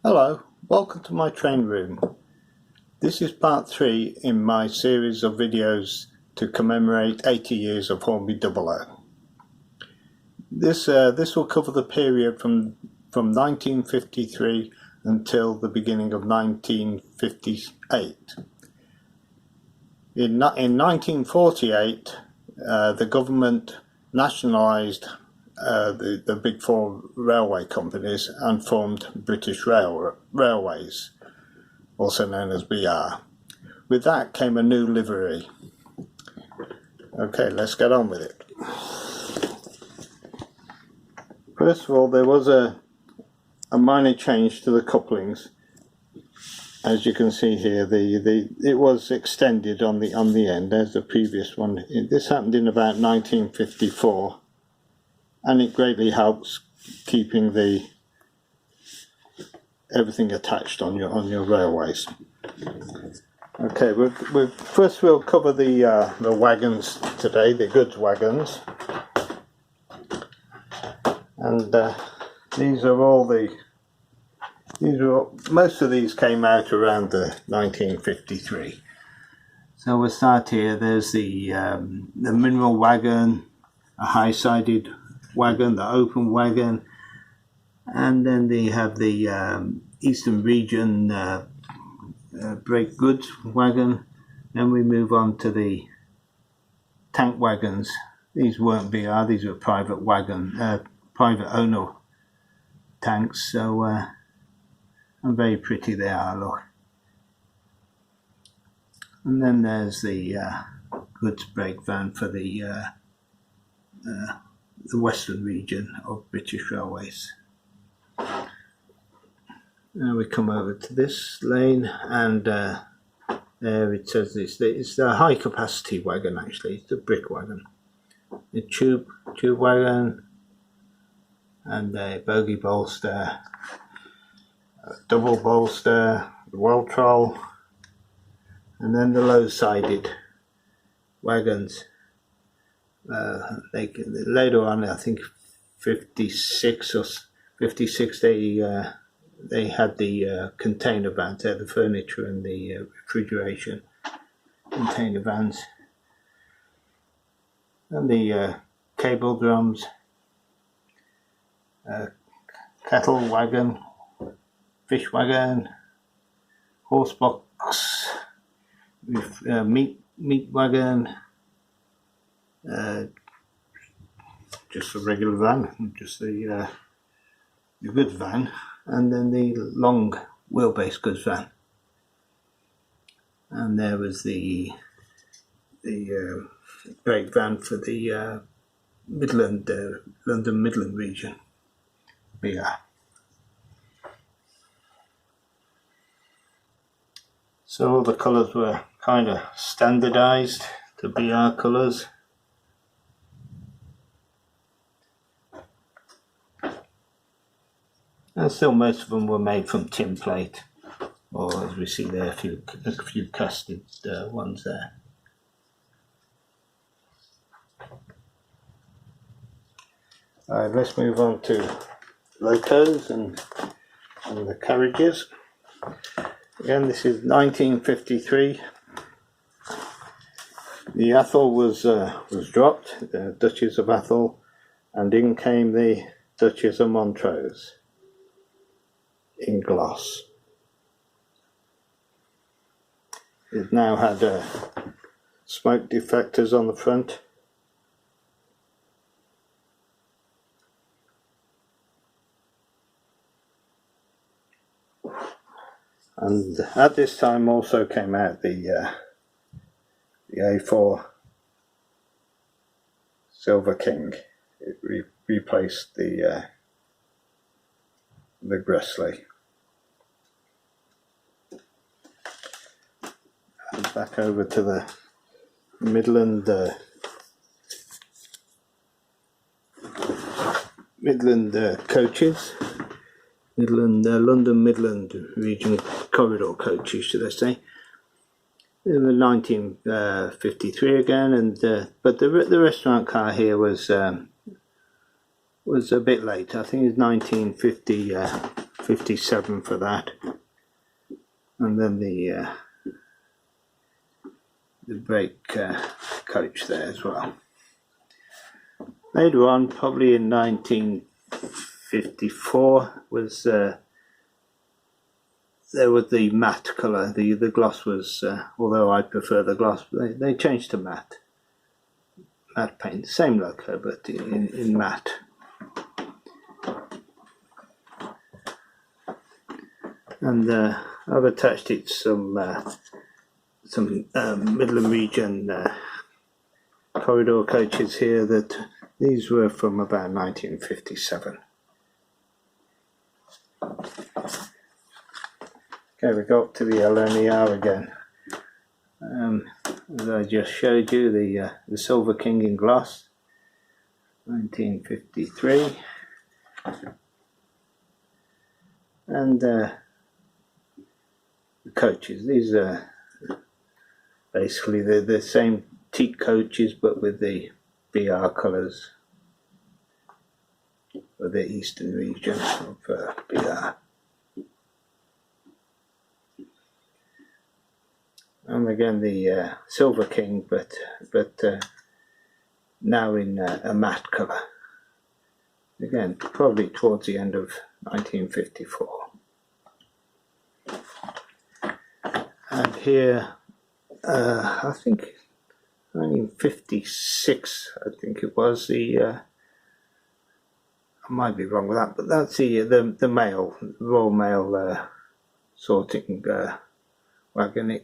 Hello, welcome to my train room. This is part 3 in my series of videos to commemorate 80 years of Hornby Dublo. This will cover the period from 1953 until the beginning of 1958. In 1948, the government nationalised the big four railway companies and formed British Railways, also known as BR. With that came a new livery. Okay, let's get on with it. First of all, there was a minor change to the couplings. As you can see here, it was extended on the end. There's the previous one. This happened in about 1954. And it greatly helps keeping everything attached on your railways. Okay, first we'll cover the wagons today, the goods wagons, and most of these came out around the 1953. So we'll start here. There's the mineral wagon, a high-sided wagon, the open wagon, and then they have the Eastern Region brake goods wagon. Then we move on to the tank wagons. These weren't BR, these were private owner tanks, so and very pretty they are, look. And then there's the goods brake van for the Western region of British Railways. Now we come over to this lane, and there it says it's the high capacity wagon. Actually, it's the brick wagon, the tube wagon, and the bogie bolster, double bolster, the well troll, and then the low-sided wagons. Later on, I think 56 they had the container vans there, the furniture and the refrigeration container vans, and the cable drums, cattle wagon, fish wagon, horse box, meat wagon, just a regular van, just the goods van, and then the long wheelbase goods van. And there was the brake van for the London Midland region, BR. So all the colours were kind of standardised to BR colours. And still most of them were made from tin plate, or as we see there, a few casted ones there. Alright, let's move on to locos and the carriages. Again, this is 1953. The Athol was dropped, the Duchess of Athol, and in came the Duchess of Montrose in gloss. It now had smoke deflectors on the front. And at this time also came out the A4 Silver King. It replaced the Gressley. And back over to the Midland coaches, London Midland region corridor coaches, should I say. In 1953 again, and but the restaurant car here was a bit late. I think it's 1950. 57 for that, and then the brake coach there as well. Later on, probably in 1954, was there was the matte colour. The gloss was, although I prefer the gloss, they changed to matte paint, same logo but in matte. And I've attached it some Midland region corridor coaches here. That these were from about 1957. Okay, we go up to the LNER again. As I just showed you, the Silver King in gloss, 1953, and the coaches. These are basically the same teak coaches, but with the BR colours for the eastern region of BR. And again the Silver King, but now in a matte colour. Again, probably towards the end of 1954. And here, I think 1956, I think it was, I might be wrong with that, but that's the mail, Royal Mail sorting wagon.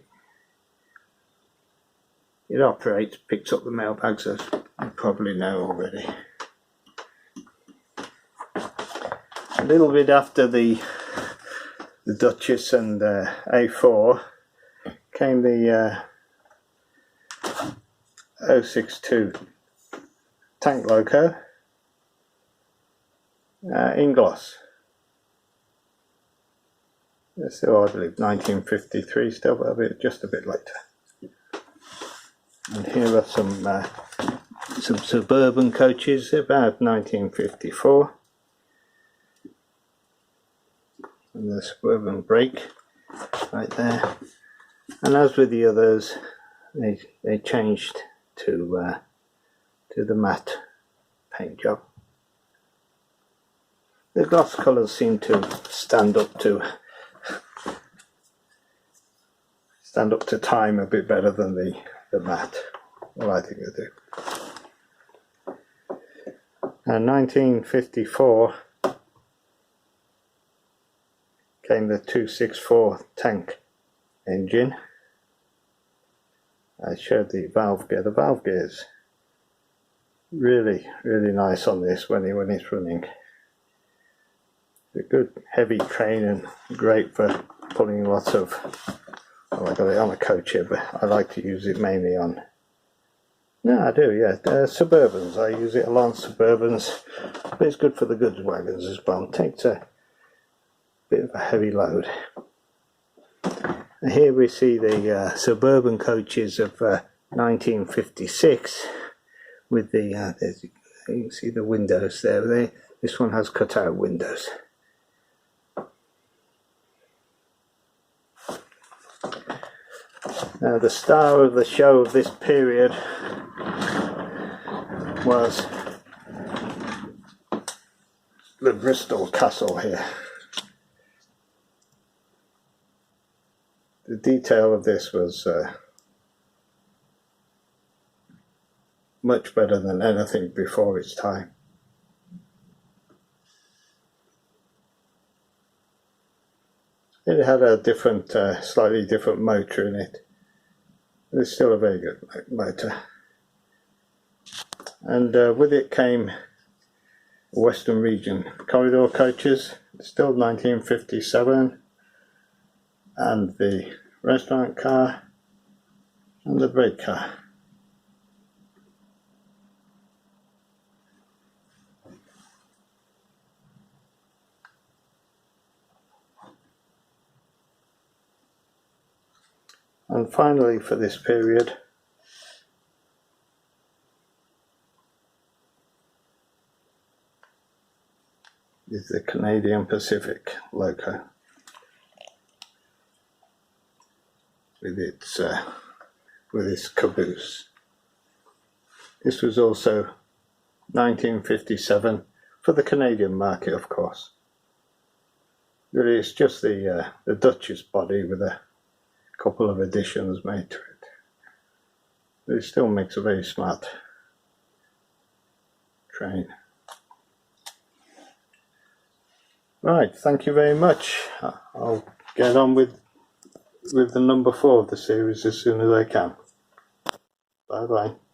It operates, picks up the mailbags, as you probably know already. A little bit after the Duchess and A4 came the 062 tank loco in gloss. It's still, I believe, 1953 still, but just a bit later. And here are some suburban coaches, about 1954. And the suburban brake right there. And as with the others, they changed to the matte paint job. The gloss colours seem to stand up to time a bit better than the matte. Well, I think they do. And 1954 came the 264 tank engine. I showed the valve gear. The valve gear is really nice on this when it's running. It's a good heavy train and great for pulling lots of. Well, I got it on a coach here, but I like to use it mainly on. No, I do, yeah. Suburbans. I use it along Suburbans, but it's good for the goods wagons as well. It takes a bit of a heavy load. And here we see the suburban coaches of 1956 with the. You can see the windows there. This one has cut-out windows. Now, the star of the show of this period was the Bristol Castle here. The detail of this was much better than anything before its time. It had a different, slightly different motor in it. It's still a very good motor. And with it came Western Region corridor coaches, still 1957, and the restaurant car and the brake car. And finally, for this period, is the Canadian Pacific loco with its caboose. This was also 1957 for the Canadian market, of course. Really, it's just the Duchess body with a couple of additions made to it. But it still makes a very smart train. Right, thank you very much. I'll get on with the number 4 of the series as soon as I can. Bye bye.